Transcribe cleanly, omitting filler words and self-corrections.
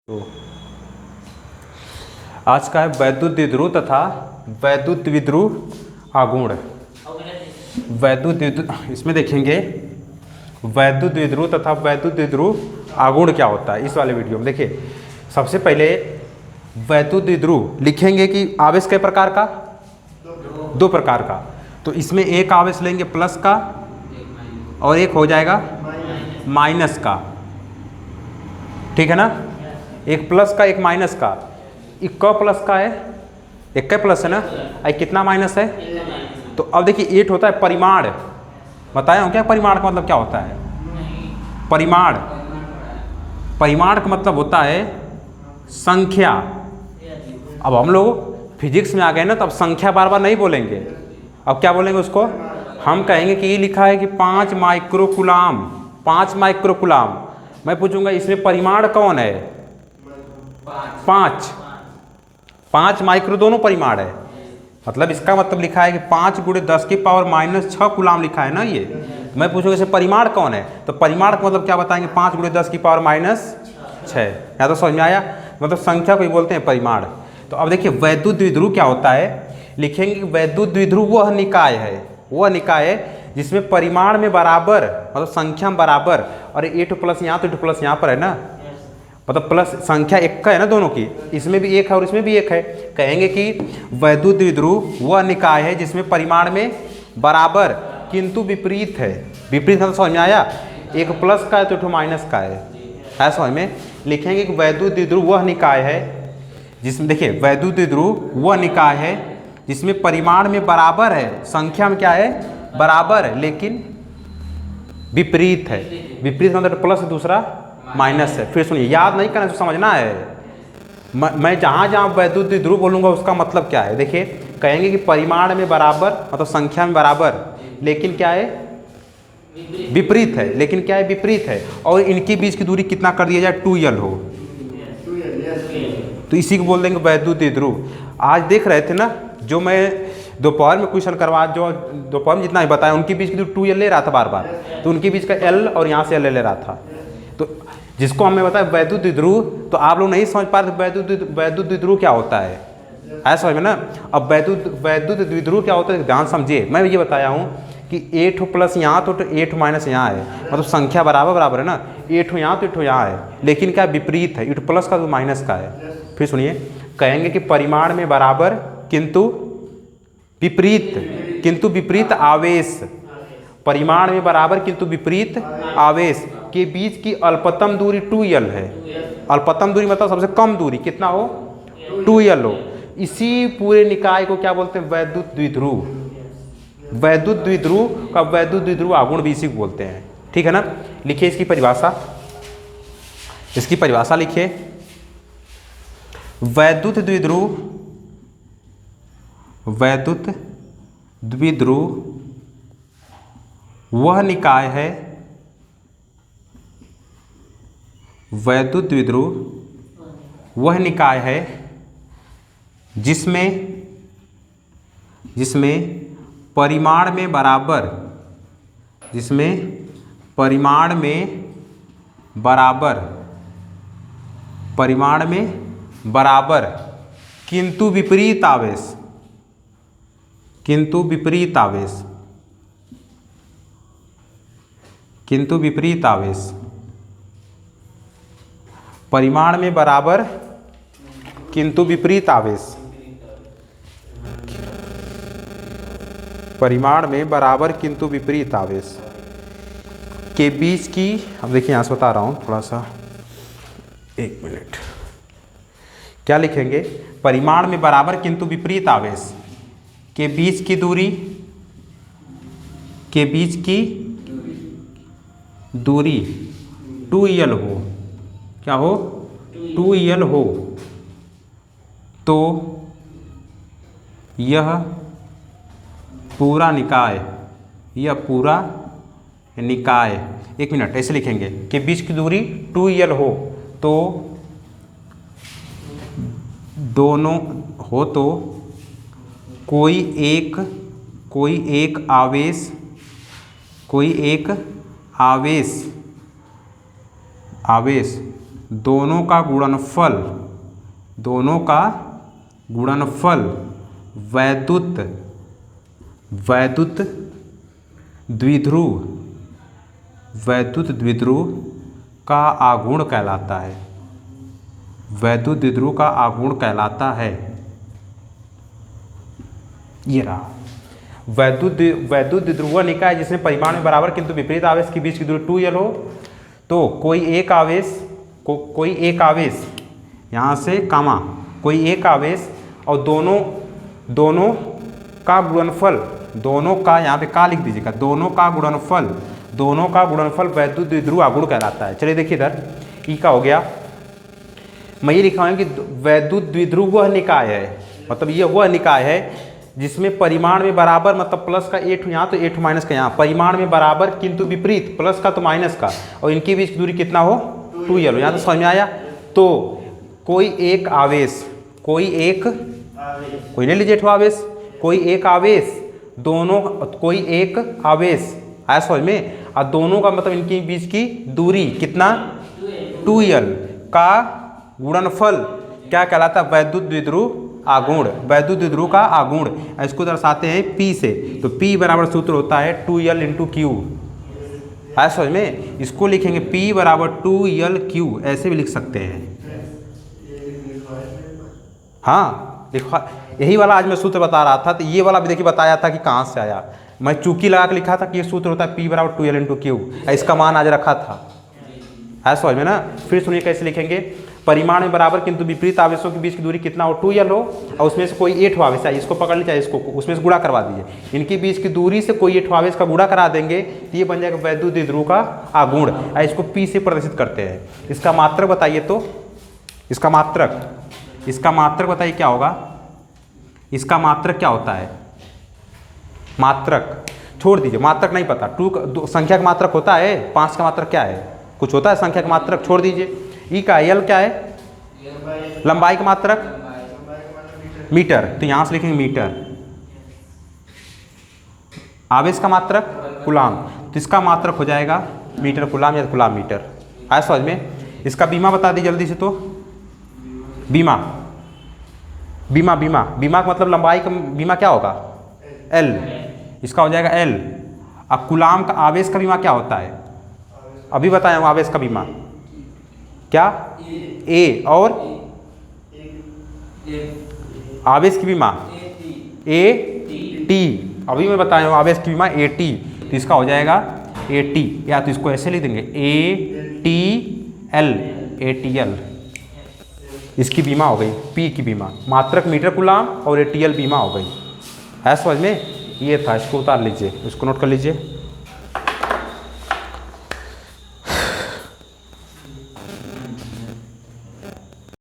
तो आज का है वैद्युत द्विध्रुव तथा वैद्युत द्विध्रुव आघूर्ण। इसमें देखेंगे वैद्युत द्विध्रुव तथा वैद्युत द्विध्रुव आघूर्ण क्या होता है इस वाले वीडियो में। देखिए सबसे पहले वैद्युत द्विध्रुव लिखेंगे कि आवेश कई प्रकार का, दो प्रकार का। तो इसमें एक आवेश लेंगे प्लस का और एक हो जाएगा माइनस का, ठीक है ना। एक प्लस का एक माइनस का। एक क प्लस का है, एक का प्लस है ना, एक कितना माइनस है। तो अब देखिए 8 होता है परिमाण। बताया हूँ क्या परिमाण का मतलब क्या होता है। परिमाण, परिमाण का मतलब होता है संख्या। अब हम लोग फिजिक्स में आ गए ना, तो अब संख्या बार बार नहीं बोलेंगे। अब क्या बोलेंगे उसको, हम कहेंगे कि ये लिखा है कि 5 माइक्रोकुलाम, 5 माइक्रोकुलाम। मैं पूछूंगा इसमें परिमाण कौन है, 5 माइक्रो दोनों परिमाण है। मतलब इसका मतलब लिखा है कि 5 × 10⁻⁻6 कुलाम लिखा है ना ये। मैं पूछूंगा इसे परिमाण कौन है, तो परिमाण का मतलब क्या बताएंगे 5 × 10⁻6। या तो समझ में आया, मतलब संख्या को ही बोलते हैं परिमाण। तो अब देखिए वैद्युत द्विध्रुव क्या होता है, लिखेंगे कि वैद्युत द्विध्रुव वह निकाय है, वह निकाय है जिसमें परिमाण में बराबर, मतलब संख्या में बराबर, और 8 प्लस यहाँ तो 8 प्लस यहाँ पर है ना, मतलब प्लस संख्या एक का है ना दोनों की, इसमें भी एक है और इसमें भी एक है। कहेंगे कि वैद्युत द्विध्रुव वह निकाय है जिसमें परिमाण में बराबर किंतु विपरीत है। विपरीत मतलब समझ में आया, एक प्लस का है तो एक माइनस का है समझ में। लिखेंगे कि वैद्युत द्विध्रुव वह निकाय है जिसमें, देखिए वैद्युत द्विध्रुव वह निकाय है जिसमें परिमाण में बराबर है, संख्या में क्या है बराबर है, लेकिन विपरीत है। विपरीत मतलब प्लस दूसरा माइनस है। फिर सुनिए, याद नहीं करना, तो समझना है। मैं जहाँ जहाँ वैद्युत द्विध्रुव बोलूँगा उसका मतलब क्या है। देखिए कहेंगे कि परिमाण में बराबर मतलब संख्या में बराबर, लेकिन क्या है विपरीत है, लेकिन क्या है विपरीत है, और इनके बीच की दूरी कितना कर दिया जाए 2l हो, तो इसी को बोल देंगे वैद्युत द्विध्रुव। आज देख रहे थे ना, जो मैं दोपहर में क्वेश्चन करवा, जो दोपहर में जितना ही बताया, उनके बीच की दूरी 2l ले रहा था बार बार, तो उनके बीच का l और यहाँ से l ले रहा था। तो जिसको हमें बताया वैद्युत द्विध्रुव, तो आप लोग नहीं समझ पा रहे वैद्युत द्विध्रुव क्या होता है समझ में ना। अब वैद्युत द्विध्रुव क्या होता है ध्यान समझिए। मैं ये बताया हूँ कि 8 प्लस यहाँ तो 8 माइनस यहाँ है, मतलब संख्या बराबर है ना, 8 यहाँ तो 8 यहाँ है, लेकिन क्या विपरीत है, 8 प्लस का तो माइनस का है। फिर सुनिए, कहेंगे कि परिमाण में बराबर किंतु विपरीत आवेश, परिमाण में बराबर किंतु विपरीत आवेश के बीच की अल्पतम दूरी 2l है। अल्पतम दूरी मतलब सबसे कम दूरी कितना हो, 2l हो। इसी पूरे निकाय को क्या बोलते हैं वैद्युत द्विध्रुव। वैद्युत द्विध्रुव का वैद्युत द्विध्रुव आघूर्ण भी इसी को बोलते हैं, ठीक है ना। लिखिए इसकी परिभाषा, लिखिए वैद्युत द्विध्रुव वह निकाय है, वैद्युत द्विध्रुव वह निकाय है जिसमें परिमाण में बराबर किंतु विपरीत आवेश, परिमाण में बराबर किंतु विपरीत आवेश, परिमाण में बराबर किंतु विपरीत आवेश के बीच की, अब देखिए यहाँ से बता रहा हूँ थोड़ा सा, एक मिनट। क्या लिखेंगे, परिमाण में बराबर किंतु विपरीत आवेश के बीच की दूरी, दूरी 2l हो, क्या हो 2l हो, तो यह पूरा निकाय, एक मिनट ऐसे लिखेंगे कि बीच की दूरी 2l हो, तो दोनों हो तो कोई एक आवेश दोनों का गुणनफल वैद्युत द्विध्रुव का आघूर्ण कहलाता है। वैद्युत द्विध्रुव का आघूर्ण कहलाता है। ये रहा वैद्युत द्विध्रुव निकाय जिसमें परिमाण में बराबर किंतु विपरीत आवेश के बीच की दूरी 2L हो, तो कोई एक आवेश यहाँ से कामा कोई एक आवेश और दोनों का गुणनफल, दोनों का यहाँ पे का लिख दीजिएगा, दोनों का गुणनफल वैद्युत द्विध्रुव आघूर्ण कहलाता है। चलिए देखिए इधर ई का हो गया। मैं ये लिखा हूँ कि वैद्युत द्विध्रुव वह निकाय है, मतलब ये वह निकाय है जिसमें परिमाण में बराबर, मतलब प्लस का A यहाँ तो A माइनस का यहाँ, परिमाण में बराबर किंतु विपरीत, प्लस का तो माइनस का, और इनके बीच की दूरी कितना हो 2L हो। यहाँ तो समझ में आया। तो कोई एक आवेश कोई ले लीजिए आवेश, कोई एक आवेश आया समझ में, और दोनों का मतलब इनके बीच की दूरी कितना 2L का गुणनफल क्या कहलाता है, वैद्युत द्विध्रुव आघूर्ण, वैद्युत द्विध्रुव का आघूर्ण। इसको दर्शाते हैं P से, तो P बराबर सूत्र होता है 2L × Q। आया समझ में। इसको लिखेंगे P बराबर 2L Q, ऐसे भी लिख सकते हैं। हाँ लिखा, यही वाला आज मैं सूत्र बता रहा था, तो ये वाला भी देखिए बताया था कि कहाँ से आया। मैं चूकी लगा के लिखा था कि ये सूत्र होता है P बराबर 2L × Q, इसका मान आज रखा था। है समझ में ना। फिर सुनिए कैसे लिखेंगे, परिमाण में बराबर किंतु विपरीत आवेशों के बीच की दूरी कितना हो 2L हो, और उसमें से कोई 8 आवेश है, इसको पकड़ लीजिए, इसको उसमें से गुणा करवा दीजिए, इनके बीच की दूरी से कोई 8 आवेश का गुणा करा देंगे तो ये बन जाएगा वैद्युत द्विध्रुव का आघूर्ण। इसको P से प्रदर्शित करते हैं। इसका मात्रक बताइए, तो इसका मात्रक बताइए क्या होगा, इसका मात्रक क्या होता है। मात्रक छोड़ दीजिए, मात्रक नहीं पता, 2 संख्या का मात्रक होता है, 5 का मात्रक क्या है, कुछ होता है संख्या का मात्रक, छोड़ दीजिए। ई का L क्या है, लंबाई का मात्रक मीटर, तो यहां से लिखेंगे मीटर। आवेश का मात्रक कूलाम, तो इसका मात्रक हो जाएगा मीटर कूलाम या कूलाम मीटर। आया समझ में। इसका बीमा बता दी जल्दी से, तो बीमा का मतलब लंबाई का बीमा क्या होगा L, इसका हो जाएगा L। अब कूलाम का आवेश का बीमा क्या होता है, अभी बताया हूँ आवेश का बीमा क्या A, और आवेश की बीमा AT, अभी मैं बताया हूँ आवेश की बीमा AT, तो इसका हो जाएगा AT, या तो इसको ऐसे लिख देंगे ATL, इसकी बीमा हो गई P की बीमा, मात्रक मीटर कूलाम और ATL बीमा हो गई। है समझ में। ये था, इसको उतार लीजिए, इसको नोट कर लीजिए।